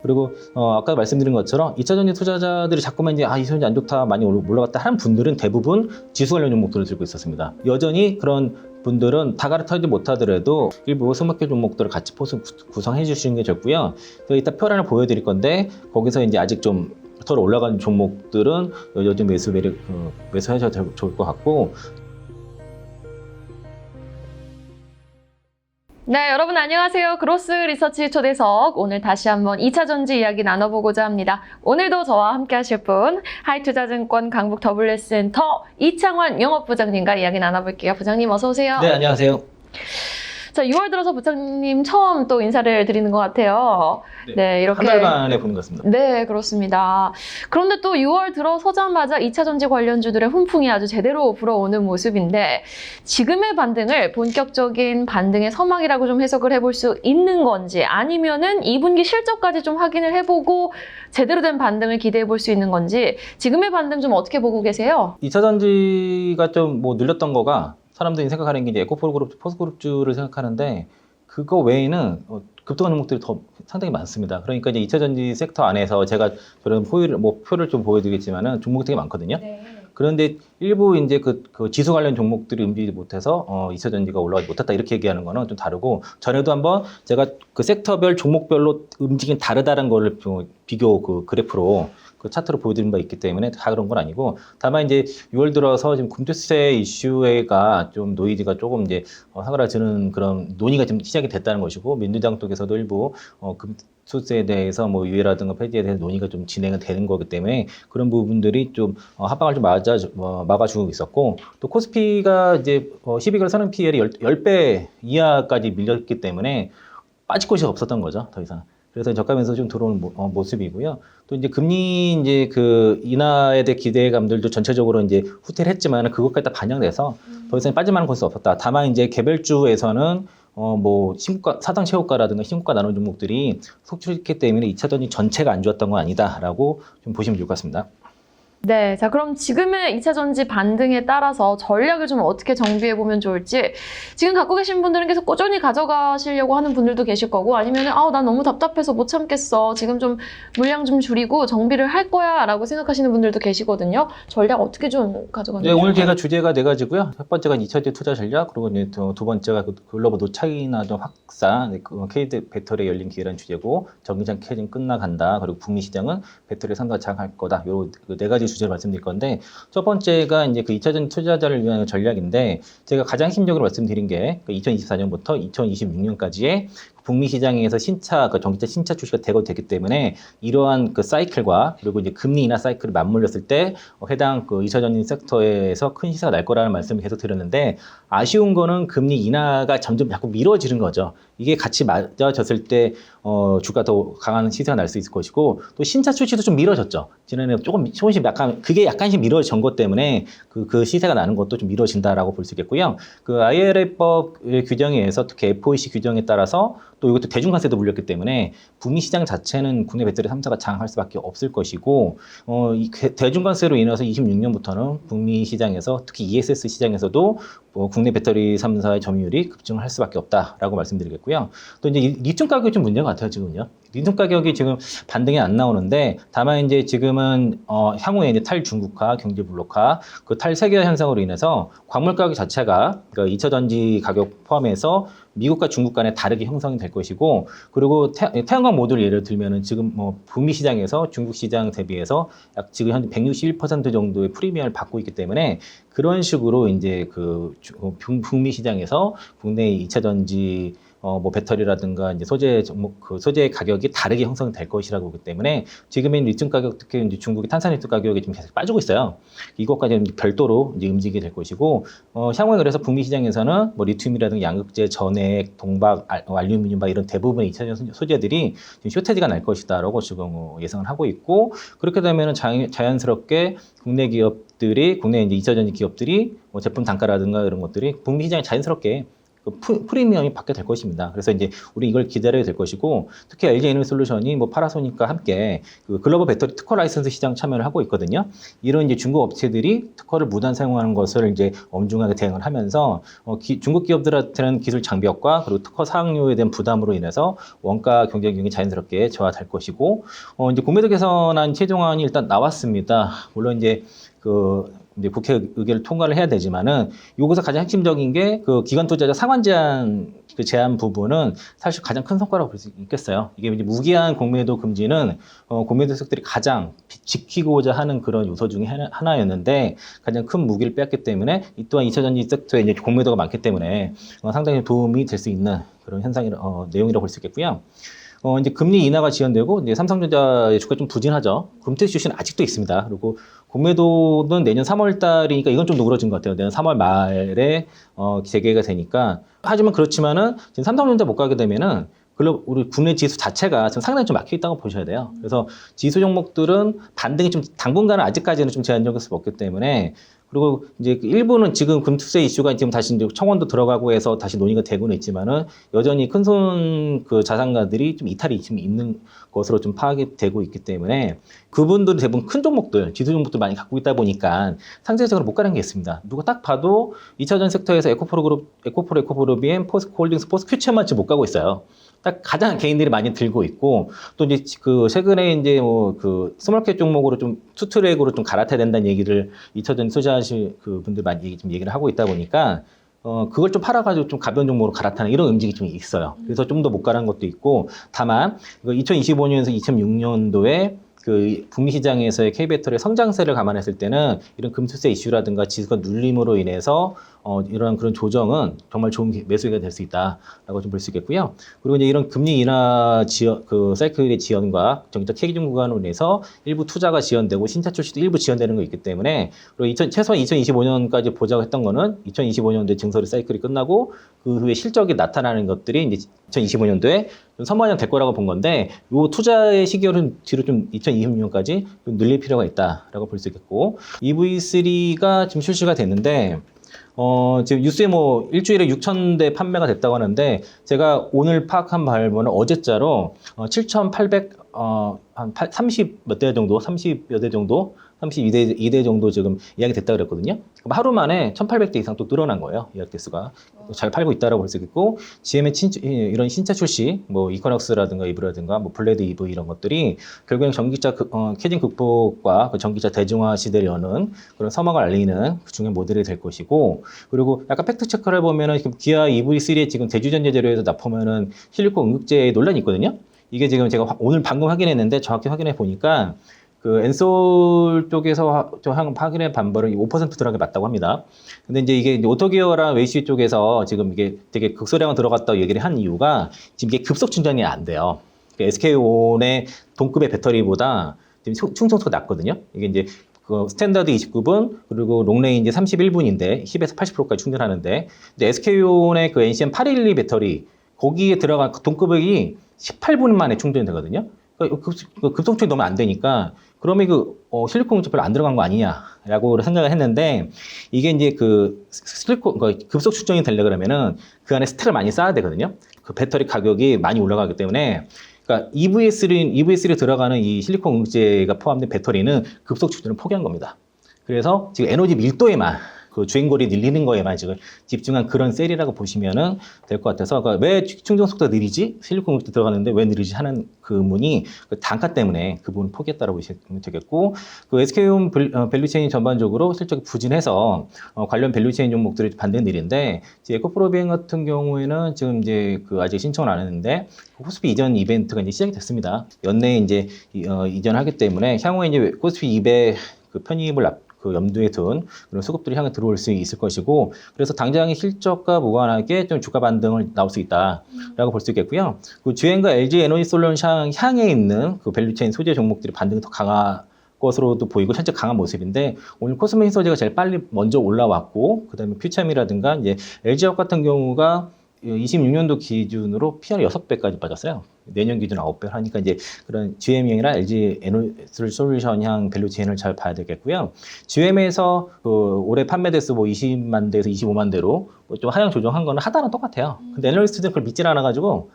그리고 아까 말씀드린 것처럼 2차전지 투자자들이 자꾸만 이제 이차전지 안 좋다, 많이 올라갔다 하는 분들은 대부분 지수 관련 종목들을 들고 있었습니다. 여전히 그런 분들은 다 갈아타지 못하더라도 일부 스마트 종목들을 같이 포스 구성해 주시는 게 좋고요. 이따 표란을 보여드릴 건데 거기서 이제 아직 좀 덜 올라간 종목들은 여전히 매수하셔도 좋을 것 같고. 네, 여러분 안녕하세요. 그로스 리서치 초대석. 오늘 다시 한번 2차전지 이야기 나눠보고자 합니다. 오늘도 저와 함께 하실 분, 하이투자증권 강북 WS센터 이창환 영업부장님과 이야기 나눠볼게요. 부장님 어서 오세요. 네, 안녕하세요. 자, 6월 들어서 부장님 처음 또 인사를 드리는 것 같아요. 네, 이렇게. 한 달 만에 보는 것 같습니다. 네, 그렇습니다. 그런데 또 6월 들어서자마자 2차전지 관련주들의 훈풍이 아주 제대로 불어오는 모습인데 지금의 반등을 본격적인 반등의 서막이라고 좀 해석을 해볼 수 있는 건지 아니면은 2분기 실적까지 좀 확인을 해보고 제대로 된 반등을 기대해 볼 수 있는 건지 지금의 반등 좀 어떻게 보고 계세요? 2차전지가 좀 늘렸던 거가 사람들이 생각하는 게 이제 에코프로그룹, 포스그룹주를 생각하는데 그거 외에는 급등한 종목들이 더 상당히 많습니다. 그러니까 이제 2차전지 섹터 안에서 제가 저런 표를 좀 보여드리겠지만은 종목이 되게 많거든요. 네. 그런데 일부 이제 그 지수 관련 종목들이 움직이지 못해서 2차전지가 올라가지 못했다 이렇게 얘기하는 거는 좀 다르고, 전에도 한번 제가 그 섹터별 종목별로 움직임 다르다는 거를 비교 그래프로 그 차트로 보여드린 바 있기 때문에 다 그런 건 아니고, 다만 이제 6월 들어서 지금 금투세 이슈가 좀 노이즈가 조금 이제 사그라지는 그런 논의가 좀 시작이 됐다는 것이고, 민주당 쪽에서도 일부 금투세에 대해서 유예라든가 폐지에 대해서 논의가 좀 진행은 되는 거기 때문에 그런 부분들이 좀 하방을 좀 막아주고 있었고, 또 코스피가 이제 12개월 선행 PL이 10배 이하까지 밀렸기 때문에 빠질 곳이 없었던 거죠, 더 이상. 그래서 저가면서 좀 들어오는 모습이고요. 또 이제 금리 인하에 대한 기대감들도 전체적으로 이제 후퇴를 했지만 그것까지 다 반영돼서 더 이상 빠질 만한 곳이 없었다. 다만 이제 개별주에서는 사상 최고가라든가 신고가 나눈 종목들이 속출했기 때문에 2차전지 전체가 안 좋았던 건 아니다라고 좀 보시면 좋을 것 같습니다. 네, 자 그럼 지금의 2차전지 반등에 따라서 전략을 좀 어떻게 정비해보면 좋을지, 지금 갖고 계신 분들은 계속 꾸준히 가져가시려고 하는 분들도 계실 거고, 아니면 난 너무 답답해서 못 참겠어, 지금 좀 물량 좀 줄이고 정비를 할 거야 라고 생각하시는 분들도 계시거든요. 전략 어떻게 좀 가져가는 네, 오늘 제가 주제가 4가지고요. 첫 번째가 2차전지 투자 전략, 그리고 이제 두 번째가 글로벌 노차이나 좀 확산, KD 배터리 열린 기회라는 주제고, 전기장 캐진 끝나간다, 그리고 북미 시장은 배터리 상당히 장할 거다. 요 4가지 주제를 말씀드릴 건데, 첫 번째가 이제 그 2차전지 투자자를 위한 전략인데, 제가 가장 핵심적으로 말씀드린 게 2024년부터 2026년까지의 북미 시장에서 전기차 신차 출시가 됐기 때문에 이러한 그 사이클과 그리고 이제 금리 인하 사이클을 맞물렸을 때 해당 2차전지 섹터에서 큰 시세가 날 거라는 말씀을 계속 드렸는데, 아쉬운 거는 금리 인하가 점점 자꾸 미뤄지는 거죠. 이게 같이 맞아졌을 때 주가 더 강한 시세가 날 수 있을 것이고, 또 신차 출시도 좀 미뤄졌죠. 지난해 조금씩 약간씩 미뤄진 것 때문에 그 시세가 나는 것도 좀 미뤄진다라고 볼 수 있겠고요. 그 IRA법 규정에 의해서 특히 FOMC 규정에 따라서 또 이것도 대중관세도 물렸기 때문에 북미 시장 자체는 국내 배터리 3사가 장할 수밖에 없을 것이고, 이 대중관세로 인해서 26년부터는 북미 시장에서 특히 ESS 시장에서도 국내 배터리 3사의 점유율이 급증을 할 수밖에 없다라고 말씀드리겠고요. 또 이제 리튬 가격이 좀 문제가 같아요, 지금요. 리튬 가격이 지금 반등이 안 나오는데, 다만 이제 지금은 향후에 이제 탈중국화, 경제 블록화, 그 탈세계화 현상으로 인해서 광물 가격 자체가 2차전지 가격 포함해서 미국과 중국 간에 다르게 형성이 될 것이고, 그리고 태양광 모듈 예를 들면은 지금 북미 시장에서 중국 시장 대비해서 지금 한 161% 정도의 프리미엄을 받고 있기 때문에 그런 식으로 이제 북미 시장에서 국내 2차전지 배터리라든가 이제 소재 가격이 다르게 형성될 것이라고 보기 때문에 지금의 리튬 가격, 특히 이제 중국의 탄산리튬 가격이 지금 계속 빠지고 있어요. 이것까지 별도로 이제 움직이게 될 것이고, 향후에 그래서 북미 시장에서는 리튬이라든가 양극재, 전해액, 동박, 알루미늄 이런 대부분의 2차전지 소재들이 지금 쇼테지가 날 것이다라고 지금 예상을 하고 있고, 그렇게 되면은 자연스럽게 국내 이제 2차전지 기업들이 제품 단가라든가 이런 것들이 북미 시장에 자연스럽게 프리미엄이 받게 될 것입니다. 그래서 이제 우리 이걸 기다려야 될 것이고, 특히 LG 에너지솔루션이 뭐 파나소닉과 함께 그 글로벌 배터리 특허 라이선스 시장 참여를 하고 있거든요. 이런 이제 중국 업체들이 특허를 무단 사용하는 것을 이제 엄중하게 대응을 하면서 중국 기업들한테는 기술 장벽과 그리고 특허 사항료에 대한 부담으로 인해서 원가 경쟁력이 자연스럽게 저하될 것이고, 이제 공매도 개선안 최종안이 일단 나왔습니다. 물론 이제 이제 국회 의결을 통과를 해야 되지만은 여기서 가장 핵심적인 게 그 기관 투자자 상환 제한 그 제한 부분은 사실 가장 큰 성과라고 볼 수 있겠어요. 이게 이제 무기한 공매도 금지는 공매도 세력들이 가장 지키고자 하는 그런 요소 중에 하나였는데 가장 큰 무기를 빼앗기 때문에 이 또한 2차 전지 섹터에 이제 공매도가 많기 때문에 상당히 도움이 될 수 있는 그런 내용이라고 볼 수 있겠고요. 이제 금리 인하가 지연되고, 이제 삼성전자의 주가 좀 부진하죠. 금태수 출시는 아직도 있습니다. 그리고 공매도는 내년 3월 달이니까 이건 좀 누그러진 것 같아요. 내년 3월 말에, 재개가 되니까. 하지만 그렇지만은, 지금 삼성전자 못 가게 되면은, 우리 국내 지수 자체가 지금 상당히 좀 막혀 있다고 보셔야 돼요. 그래서 지수 종목들은 반등이 좀 당분간은 아직까지는 좀 제한적일 수 없기 때문에, 그리고 이제 일부는 지금 금투세 이슈가 지금 다시 이제 청원도 들어가고 해서 다시 논의가 되고는 있지만은 여전히 큰손 그 자산가들이 좀 이탈이 지금 있는 것으로 좀 파악이 되고 있기 때문에 그분들은 대부분 큰 종목들, 지수 종목들 많이 갖고 있다 보니까 상대적으로 못 가는 게 있습니다. 누가 딱 봐도 2차전 섹터에서 에코프로그룹이 포스코홀딩스, 포스큐처만치 못 가고 있어요. 딱 가장 개인들이 많이 들고 있고, 또 이제 최근에 이제 스몰캡 종목으로 좀 투트랙으로 좀 갈아타야 된다는 얘기를 2차전 투자하실 그 분들 많이 좀 얘기를 하고 있다 보니까 그걸 좀 팔아가지고 좀 가벼운 종목으로 갈아타는 이런 움직임이 좀 있어요. 그래서 좀 더 못 가는 것도 있고, 다만 2025년에서 2026년도에 그 북미 시장에서의 K배터리의 성장세를 감안했을 때는 이런 금투세 이슈라든가 지수가 눌림으로 인해서 이런 그런 조정은 정말 좋은 매수가 될 수 있다라고 좀 볼 수 있겠고요. 그리고 이제 이런 금리 인하 사이클의 지연과 정기적 캐기중 구간으로 인해서 일부 투자가 지연되고 신차 출시도 일부 지연되는 거 있기 때문에, 그리고 최소한 2025년까지 보자고 했던 거는 2025년도에 증설의 사이클이 끝나고 그 후에 실적이 나타나는 것들이 이제 2025년도에 좀 선반영 될 거라고 본 건데, 요 투자의 시기를 뒤로 좀 2026년까지 좀 늘릴 필요가 있다라고 볼 수 있겠고, EV3가 지금 출시가 됐는데, 지금 뉴스에 뭐 일주일에 6,000대 판매가 됐다고 하는데, 제가 오늘 파악한 바로는 어제자로 7,800, 한 30몇 대 정도, 30여 대 정도, 32대 정도 지금 예약이 됐다 그랬거든요. 그럼 하루 만에 1,800대 이상 또 늘어난 거예요. 예약 대수가. 잘 팔고 있다라고 볼 수 있겠고, GM의 이런 신차 출시, 뭐 이코넉스라든가 이브라든가 뭐 블레드 이브 이런 것들이 결국엔 전기차 캐진 극복과 그 전기차 대중화 시대를 여는 그런 서막을 알리는 그 중요한 모델이 될 것이고, 그리고 약간 팩트 체크를 해보면은 기아 EV3에 지금 대주전자 재료에서 납품하는 실리콘 응급제에 논란이 있거든요. 이게 지금 제가 오늘 방금 확인했는데 정확히 확인해 보니까 그 엔솔 쪽에서 확인해 반발은 5% 들어가게 맞다고 합니다. 근데 이제 이게 오토기어랑 웨이시 쪽에서 지금 이게 되게 극소량은 들어갔다고 얘기를 한 이유가 지금 이게 급속 충전이 안 돼요. SK온의 동급의 배터리보다 지금 충전소가 낮거든요. 이게 이제 그 스탠다드 29분 그리고 롱레인지 31분인데 10에서 80%까지 충전하는데, 근데 SK온의 그 NCM 812 배터리 거기에 들어간 그 동급액이 18분 만에 충전이 되거든요. 급속 충전이 너무 안 되니까 그러면 실리콘 별로 안 들어간 거 아니냐라고 생각을 했는데, 이게 이제 급속 충전이 되려 그러면은 그 안에 스택을 많이 쌓아야 되거든요. 그 배터리 가격이 많이 올라가기 때문에, 그러니까 EVS에 들어가는 이 실리콘 응급제가 포함된 배터리는 급속 충전을 포기한 겁니다. 그래서 지금 에너지 밀도에만 그 주행거리 늘리는 거에만 지금 집중한 그런 셀이라고 보시면은 될 것 같아서, 그러니까 왜 충전 속도가 느리지? 실리콘 응급제 들어가는데 왜 느리지? 하는 그 의문이 그 단가 때문에 그 부분을 포기했다고 보시면 되겠고, 그 SK온 밸류체인 전반적으로 실적이 부진해서 관련 밸류체인 종목들이 반등이 느린데, 에코프로비행 같은 경우에는 지금 이제 아직 신청을 안 했는데 코스피 이전 이벤트가 이제 시작이 됐습니다. 연내에 이제 이전하기 때문에 향후에 이제 코스피 200 그 편입을 염두에 둔 그런 수급들이 향해 들어올 수 있을 것이고, 그래서 당장의 실적과 무관하게 좀 주가 반등을 나올 수 있다라고 볼 수 있겠고요. 그 GM과 LG 에너지솔루션 향해 있는 그 밸류체인 소재 종목들이 반등이 더 강한 것으로도 보이고 실제 강한 모습인데, 오늘 코스메틱 소재가 제일 빨리 먼저 올라왔고, 그다음에 퓨처미라든가 이제 LG화학 같은 경우가 26년도 기준으로 PR 6배까지 빠졌어요. 내년 기준 9배 하니까 이제 그런 GM형이나 LG 에너지 솔루션향 밸류 체인을 잘 봐야 되겠고요. GM에서 그 올해 판매 대수 뭐 20만 대에서 25만 대로 뭐좀 하향 조정한 거는 하단은 똑같아요. 근데 애널리스트들은 그걸 믿질 않아가지고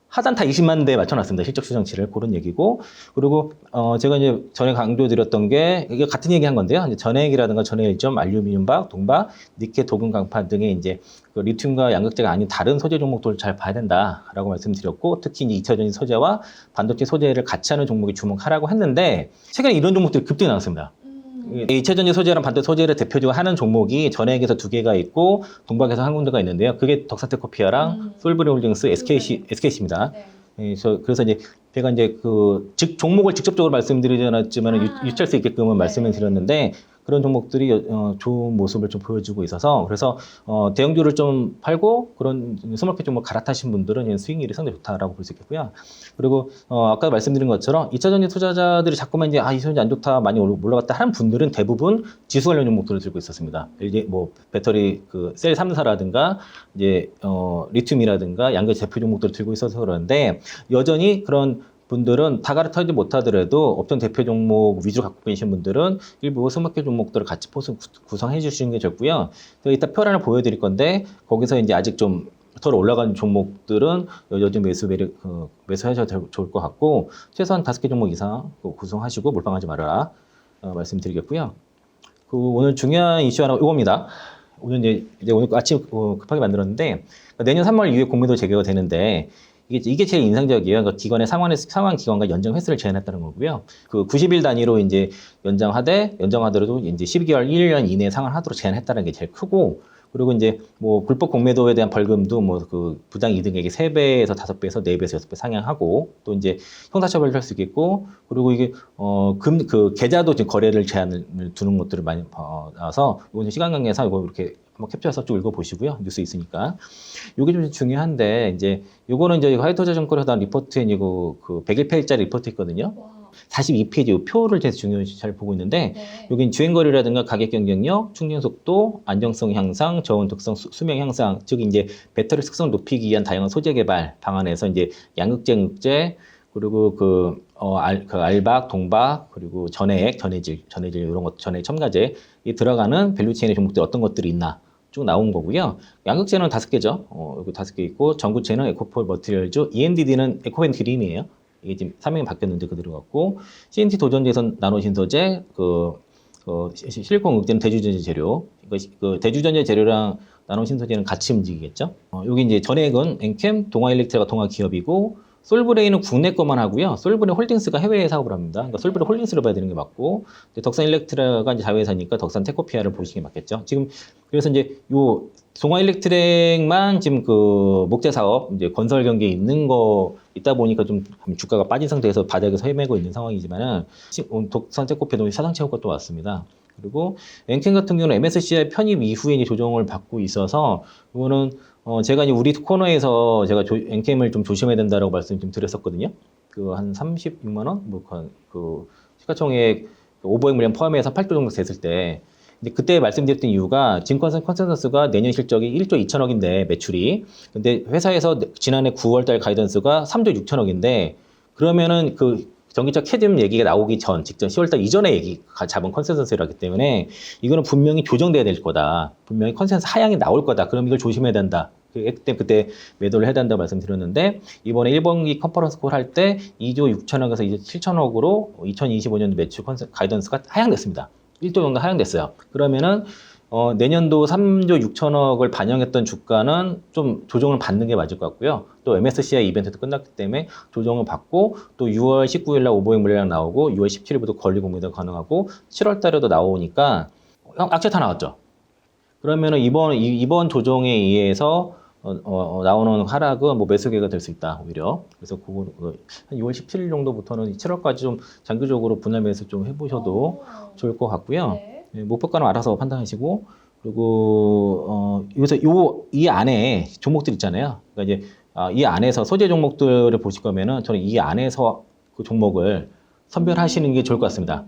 하단 다 20만 대에 맞춰놨습니다. 실적 추정치를 그런 얘기고 그리고 제가 이제 전에 강조드렸던 게 이게 같은 얘기한 건데요. 이제 전해액이라든가 전해 일점, 알루미늄박, 동박, 니켈, 도금, 강판 등의 이제 그 리튬과 양극재가 아닌 다른 소재 종목들을 잘 봐야 된다라고 말씀드렸고 특히 이제 2차 전지 소재와 반도체 소재를 같이 하는 종목에 주목하라고 했는데 최근에 이런 종목들이 급등이 나왔습니다. 2차 전지 소재랑 반도체 소재를 대표적으로 하는 종목이 전해액에서 2개가 있고 동박에서 한 군데가 있는데요. 그게 덕산테크피아랑 솔브리홀딩스, SKC입니다. 네. 그래서 이제 제가 이제 그 종목을 직접적으로 말씀드리지 않았지만 유추할 수 있게끔은 말씀을 드렸는데 그런 종목들이 좋은 모습을 좀 보여주고 있어서 그래서 대형주를 좀 팔고 그런 스몰캡 종목 갈아타신 분들은 수익률이 상당히 좋다라고 볼 수 있겠고요. 그리고 아까 말씀드린 것처럼 2차 전지 투자자들이 자꾸만 이제 2차 전지 안 좋다 많이 올라갔다 하는 분들은 대부분 지수 관련 종목들을 들고 있었습니다. 이제 뭐 배터리 그 셀 3사라든가 이제 리튬이라든가 양극 대표 종목들을 들고 있어서 그러는데 여전히 그런 분들은 다 갈아타지 못하더라도 업종 대표 종목 위주로 갖고 계신 분들은 일부 스몰캡 종목들을 같이 포스 구성해 주시는 게 좋고요. 이따 표란을 보여드릴 건데 거기서 이제 아직 좀 덜 올라간 종목들은 요즘 매수하셔도 좋을 것 같고 최소한 5개 종목 이상 구성하시고 몰빵하지 말아라 말씀드리겠고요. 그 오늘 중요한 이슈 하나 이겁니다. 오늘 이제 오늘 아침 급하게 만들었는데 내년 3월 이후에 공매도 재개가 되는데 이게 제일 인상적이에요. 그러니까 기관의 상환 기관과 연장 횟수를 제한했다는 거고요. 그 90일 단위로 이제 연장하더라도 이제 12개월, 1년 이내에 상환하도록 제한했다는 게 제일 크고, 그리고 이제 뭐 불법 공매도에 대한 벌금도 뭐 그 부당 이득액이 3배에서 5배에서 4배에서 6배 상향하고, 또 이제 형사처벌을 할 수 있겠고, 그리고 이게 그 계좌도 지금 거래를 제한을 두는 것들을 많이 나와서 이건 시간 관계상 이거 이렇게 한번 캡처해서 쭉 읽어보시고요. 뉴스 있으니까. 이게 좀 중요한데, 이제, 요거는 이제 화이트투자증권에서 나온 리포트에 이거 그 101페이지짜리 리포트 있거든요. 42페이지 이 표를 제가 중요시 잘 보고 있는데, 여긴 주행거리라든가 가격 경쟁력, 충전 속도, 안정성 향상, 저온 특성, 수명 향상, 즉 이제 배터리 특성을 높이기 위한 다양한 소재 개발 방안에서 이제 양극재, 극재, 그리고 그 알박, 동박, 그리고 전해질 이런 것, 전해 첨가제 이 들어가는 밸류체인의 종목들 어떤 것들이 있나 쭉 나온 거고요. 양극재는 5개죠. 여기 5개 있고 전구체는 에코폴 머티리얼즈, ENDD는 에코벤 그린이에요. 이게 지금 사명이 바뀌었는데 그대로 같고 CNT 도전제선 나노 신소재, 실리콘 극재는 대주전자 재료. 그 대주전자 재료랑 나노 신소재는 같이 움직이겠죠. 여기 이제 전액은 엔캠, 동아일렉트라가 동아 기업이고. 솔브레이는 국내 거만 하고요. 솔브레이 홀딩스가 해외에 사업을 합니다. 그러니까 솔브레이 홀딩스로 봐야 되는 게 맞고, 덕산 일렉트라가 이제 자회사니까 덕산 테코피아를 보시는 게 맞겠죠. 지금 그래서 이제 요 동아 일렉트렉만 지금 그 목재 사업 이제 건설 경기에 있는 거 있다 보니까 좀 주가가 빠진 상태에서 바닥에서 헤매고 있는 상황이지만은 덕산 테코피아도 사상 최고가 또 왔습니다. 그리고 엔캠 같은 경우는 MSCI 편입 이후에 이제 조정을 받고 있어서 이거는 제가 이제 우리 코너에서 제가 엔캠을 좀 조심해야 된다라고 말씀 좀 드렸었거든요. 그 한 36만 원, 그 시가총액 오버액 물량 포함해서 8조 정도 됐을 때, 근데 그때 말씀드렸던 이유가 증권사 컨센서스가 내년 실적이 1조 2천억인데 매출이, 근데 회사에서 지난해 9월달 가이던스가 3조 6천억인데 그러면은 그 전기차 캐즘 얘기가 나오기 직전 10월달 이전에 잡은 컨센서스라기 때문에 이거는 분명히 조정돼야 될 거다. 분명히 컨센서스 하향이 나올 거다. 그럼 이걸 조심해야 된다. 그때 매도를 해야 된다고 말씀드렸는데 이번에 1분기 컨퍼런스 콜 할 때 2조 6천억에서 2조 7천억으로 2025년도 매출 가이던스가 하향됐습니다. 1조 정도 하향됐어요. 그러면은 내년도 3조 6천억을 반영했던 주가는 좀 조정을 받는 게 맞을 것 같고요. 또 MSCI 이벤트도 끝났기 때문에 조정을 받고 또 6월 19일 날 오버액 물량 나오고 6월 17일부터 권리 공매도 가능하고 7월 달에도 나오니까 악재 다 나왔죠. 그러면은 이번 조정에 의해서 나오는 하락은 뭐 매수계가 될 수 있다 오히려. 그래서 한 6월 17일 정도부터는 7월까지 좀 장기적으로 분할 매수 좀 해보셔도 좋을 것 같고요. 네, 목표가는 알아서 판단하시고, 그리고 여기서 이 안에 종목들 있잖아요. 그러니까 이제 이 안에서 소재 종목들을 보실 거면은 저는 이 안에서 그 종목을 선별하시는 게 좋을 것 같습니다.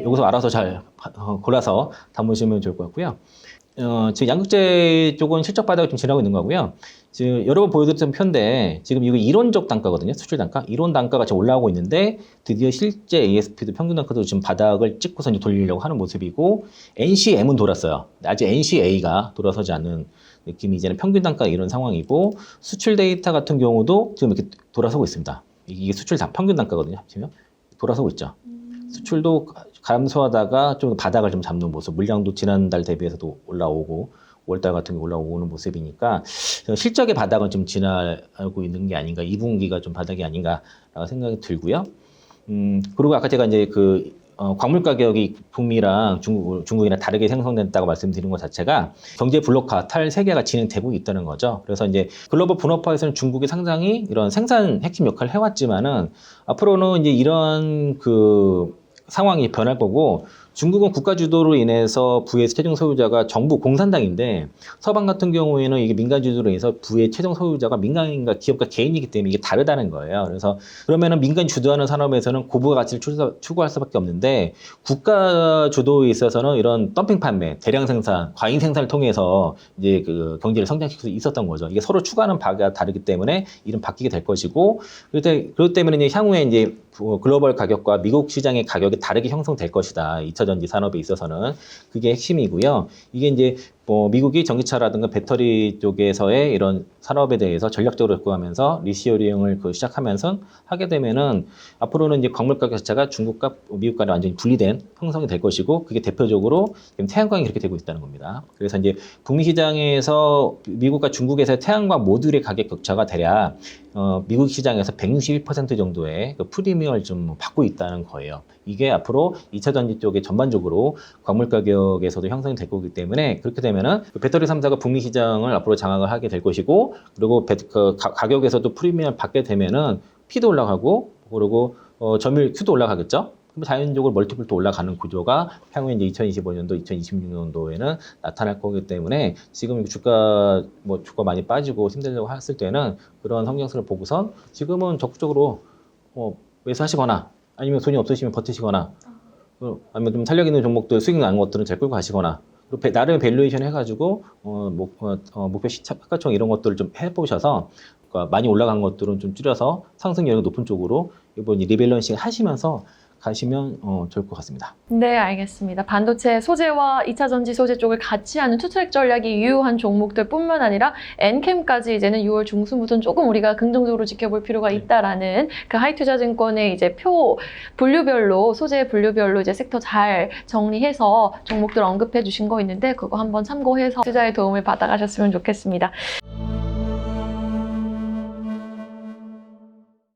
여기서 알아서 잘 골라서 담으시면 좋을 것 같고요. 지금 양극재 쪽은 실적 바닥을 좀 지나고 있는 거고요. 지금 여러 번 보여드렸던 표인데 지금 이거 이론적 단가거든요. 수출 단가. 이론 단가가 지금 올라오고 있는데 드디어 실제 ASP도 평균 단가도 지금 바닥을 찍고서 이제 돌리려고 하는 모습이고 NCM은 돌았어요. 아직 NCA가 돌아서지 않는 느낌이 이제는 평균 단가 이런 상황이고 수출 데이터 같은 경우도 지금 이렇게 돌아서고 있습니다. 이게 수출 평균 단가거든요. 지금 돌아서고 있죠. 수출도 감소하다가 좀 바닥을 좀 잡는 모습, 물량도 지난달 대비해서도 올라오고 5월달 같은 게 올라오는 모습이니까 실적의 바닥은 좀 지나고 있는 게 아닌가, 2분기가 좀 바닥이 아닌가라고 생각이 들고요. 그리고 아까 제가 이제 광물 가격이 북미랑 중국이랑 다르게 생성됐다고 말씀드린 것 자체가 경제 블록화 탈 세계가 진행되고 있다는 거죠. 그래서 이제 글로벌 분업화에서는 중국이 상당히 이런 생산 핵심 역할을 해왔지만은 앞으로는 이제 이런 상황이 변할 거고 중국은 국가 주도로 인해서 부의 최종 소유자가 정부 공산당인데 서방 같은 경우에는 이게 민간 주도로 인해서 부의 최종 소유자가 민간인가 기업가 개인이기 때문에 이게 다르다는 거예요. 그래서 그러면은 민간 주도하는 산업에서는 고부가 가치를 추구할 수밖에 없는데 국가 주도에 있어서는 이런 덤핑 판매, 대량 생산, 과잉 생산을 통해서 이제 경제를 성장시킬 수 있었던 거죠. 이게 서로 추구하는 바가 다르기 때문에 이름 바뀌게 될 것이고 그렇기 때문에 이제 향후에 이제 글로벌 가격과 미국 시장의 가격이 다르게 형성될 것이다. 2차 전지 산업에 있어서는 그게 핵심이고요. 이게 이제 미국이 전기차라든가 배터리 쪽에서의 이런 산업에 대해서 전략적으로 접근하면서 리시어링을 시작하면서 하게 되면은 앞으로는 이제 광물 가격 자체가 중국과 미국 간에 완전히 분리된 형성이 될 것이고 그게 대표적으로 지금 태양광이 그렇게 되고 있다는 겁니다. 그래서 이제 북미 시장에서 미국과 중국에서 태양광 모듈의 가격 격차가 대략 미국 시장에서 161% 정도의 프리미엄을 좀 받고 있다는 거예요. 이게 앞으로 2차 전지 쪽에 전반적으로 광물 가격에서도 형성이 될 거기 때문에 그렇게 되면은 배터리 3사가 북미 시장을 앞으로 장악을 하게 될 것이고 그리고 가격에서도 프리미엄을 받게 되면은 P도 올라가고 그리고 점유율 Q도 올라가겠죠. 그럼 자연적으로 멀티플도 올라가는 구조가 향후에 이제 2025년도, 2026년도에는 나타날 거기 때문에 지금 주가 많이 빠지고 힘들다고 했을 때는 그런 성장세를 보고선 지금은 적극적으로 매수하시거나 아니면 돈이 없으시면 버티시거나 아니면 좀 탄력 있는 종목들 수익 나는 것들은 잘 끌고 가시거나 그리고 나름 밸류에이션 해가지고 목표 시가총 이런 것들을 좀 해보셔서 그러니까 많이 올라간 것들은 좀 줄여서 상승률이 높은 쪽으로 이번 리밸런싱 하시면서 가시면 좋을 것 같습니다. 네, 알겠습니다. 반도체 소재와 2차 전지 소재 쪽을 같이 하는 투트랙 전략이 유효한 종목들 뿐만 아니라 엔캠까지 이제는 6월 중순부터는 조금 우리가 긍정적으로 지켜볼 필요가 있다라는 그 하이투자증권의 이제 분류별로, 소재 분류별로 이제 섹터 잘 정리해서 종목들 언급해 주신 거 있는데 그거 한번 참고해서 투자에 도움을 받아가셨으면 좋겠습니다.